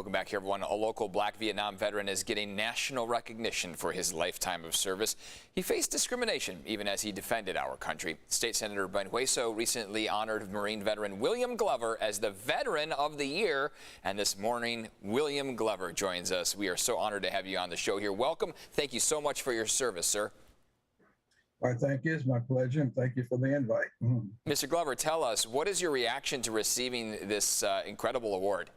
Welcome back here, everyone. A local Black Vietnam veteran is getting national recognition for his lifetime of service. He faced discrimination even as he defended our country. State Senator Ben Hueso recently honored Marine veteran William Glover as the Veteran of the Year. And this morning, William Glover joins us. We are so honored to have you on the show here. Welcome. Thank you so much for your service, sir. Well, thank you. It's my pleasure, and thank you for the invite. Mr. Glover, tell us, what is your reaction to receiving this incredible award?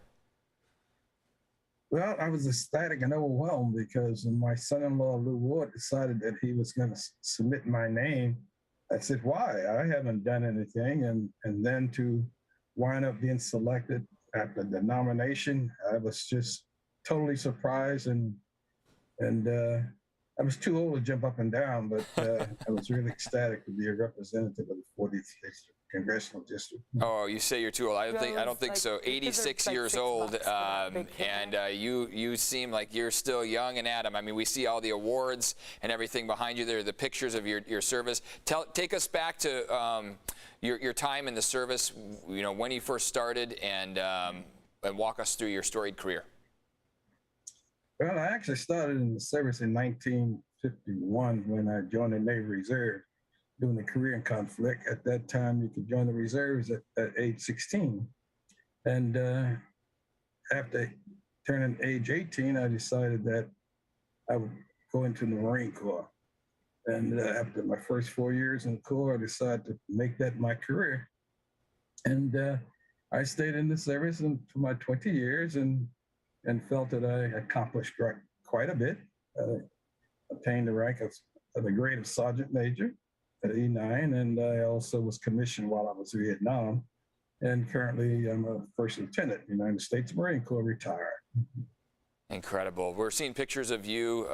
Well, I was ecstatic and overwhelmed because my son-in-law, Lou Ward, decided that he was going to submit my name. I said, why? I haven't done anything. And then to wind up being selected after the nomination, I was just totally surprised. And I was too old to jump up and down, but I was really ecstatic to be a representative of the 40th Congressional District. Oh, you say you're too old. I don't think so. 86 years old, and you seem like you're still young and Adam. I mean, we see all the awards and everything behind you there, the pictures of your service. Take us back to your time in the service, you know, when you first started, and walk us through your storied career. Well, I actually started in the service in 1951 when I joined the Navy Reserve during the Korean conflict. At that time, you could join the reserves at age 16. And after turning age 18, I decided that I would go into the Marine Corps. And after my first 4 years in the Corps, I decided to make that my career. And I stayed in the service for my 20 years and felt that I accomplished quite a bit. Obtained the rank of the grade of Sergeant Major at E9, and I also was commissioned while I was in Vietnam. And currently, I'm a First Lieutenant, United States Marine Corps, retired. Incredible. We're seeing pictures of you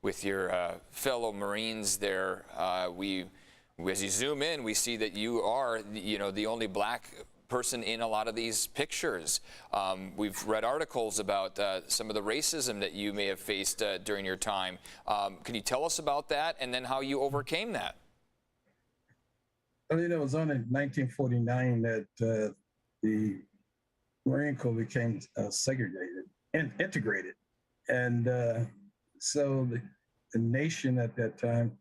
with your fellow Marines there. As you zoom in, we see that you are, the only black person in a lot of these pictures. We've read articles about some of the racism that you may have faced during your time. Can you tell us about that and then how you overcame that? Well, it was only in 1949 that the Marine Corps became segregated and integrated. And so the nation at that time,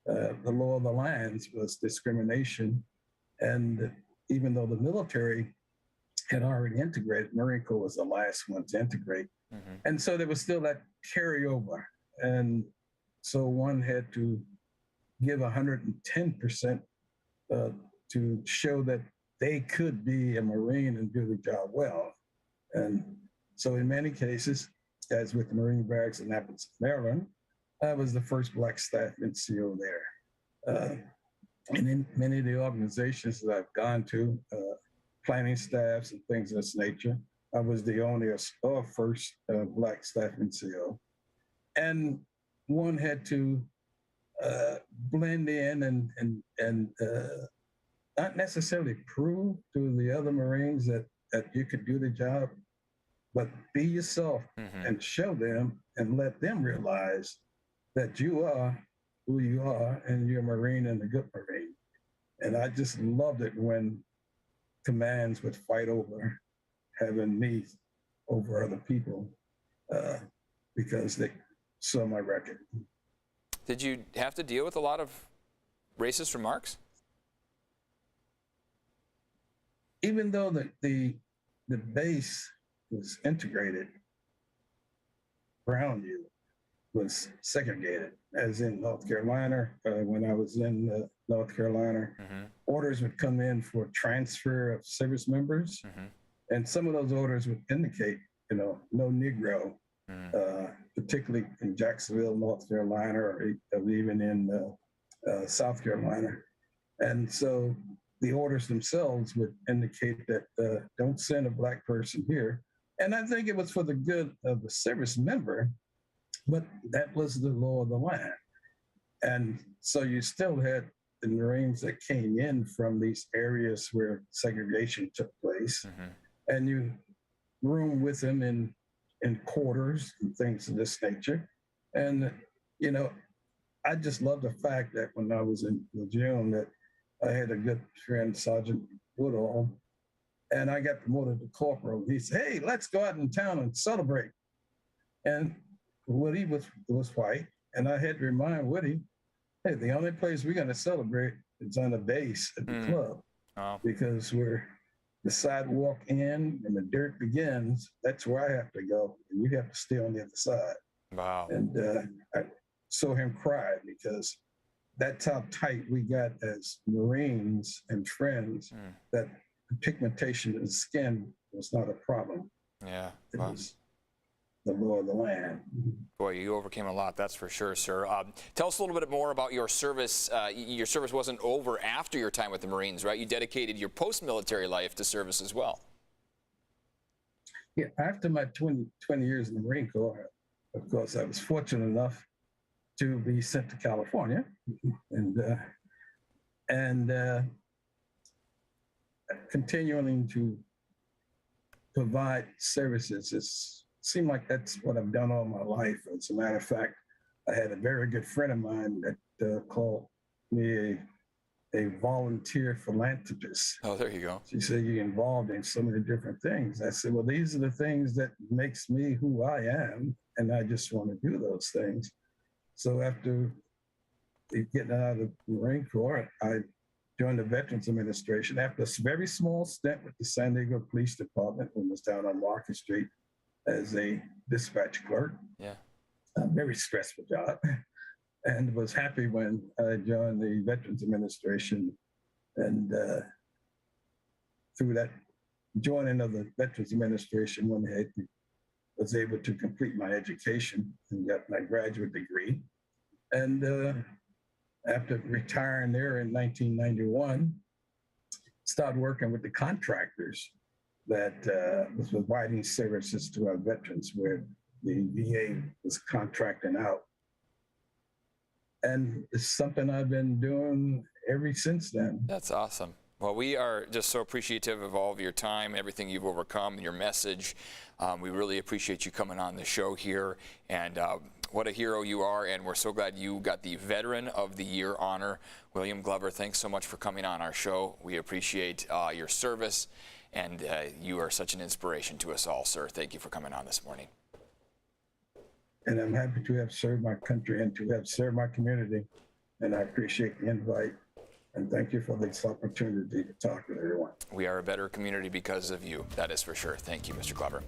the law of the lands was discrimination. And even though the military had already integrated, Marine Corps was the last one to integrate. Mm-hmm. And so there was still that carryover. And so one had to give 110% to show that they could be a Marine and do the job well. And so in many cases, as with the Marine Barracks in Annapolis, Maryland, I was the first Black staff NCO there. And in many of the organizations that I've gone to, planning staffs and things of this nature, I was the only or first Black staff NCO. And one had to blend in and not necessarily prove to the other Marines that you could do the job, but be yourself. Mm-hmm. And show them and let them realize that you are who you are, and you're a Marine and a good Marine. And I just loved it when commands would fight over having me over other people because they saw my record. Did you have to deal with a lot of racist remarks? Even though the base was integrated around you, was segregated, as in North Carolina. When I was in North Carolina, mm-hmm. orders would come in for transfer of service members, mm-hmm. and some of those orders would indicate, no Negro, mm-hmm. Particularly in Jacksonville, North Carolina, or even in South Carolina. And so the orders themselves would indicate that don't send a Black person here. And I think it was for the good of the service member, but that was the law of the land. And so you still had the Marines that came in from these areas where segregation took place, mm-hmm. and you room with them in quarters and things of this nature. And, I just love the fact that when I was in Lejeune that I had a good friend, Sergeant Woodall, And I got promoted to corporal. He said, "Hey, let's go out in town and celebrate." And Woody was white, and I had to remind Woody, "Hey, the only place we're going to celebrate is on the base at the club, Oh, because where the sidewalk ends and the dirt begins, that's where I have to go, and you have to stay on the other side." wow. And I saw him cry, because that's how tight we got as Marines and friends, that pigmentation in the skin was not a problem. Yeah. It Wow. was the law of the land. Boy, you overcame a lot, that's for sure, sir. Tell us a little bit more about your service. Your service wasn't over after your time with the Marines, right? You dedicated your post-military life to service as well. Yeah, after my 20 years in the Marine Corps, of course, I was fortunate enough to be sent to California, and continuing to provide services. It seemed like that's what I've done all my life. As a matter of fact, I had a very good friend of mine that called me a volunteer philanthropist. Oh, there you go. She said, "You're involved in so many different things." I said, "Well, these are the things that makes me who I am, and I just want to do those things." So after getting out of the Marine Corps, I joined the Veterans Administration after a very small stint with the San Diego Police Department, when I was down on Market Street as a dispatch clerk. Yeah. A very stressful job, and was happy when I joined the Veterans Administration. And through that joining of the Veterans Administration, when I was able to complete my education and got my graduate degree. And after retiring there in 1991, started working with the contractors that was providing services to our veterans, where the VA was contracting out. And it's something I've been doing ever since then. That's awesome. Well, we are just so appreciative of all of your time, everything you've overcome, your message. We really appreciate you coming on the show here, and what a hero you are, and we're so glad you got the Veteran of the Year honor. William Glover, thanks so much for coming on our show. We appreciate your service, and you are such an inspiration to us all, sir. Thank you for coming on this morning. And I'm happy to have served my country and to have served my community, and I appreciate the invite. And thank you for this opportunity to talk with everyone. We are a better community because of you. That is for sure. Thank you, Mr. Glover.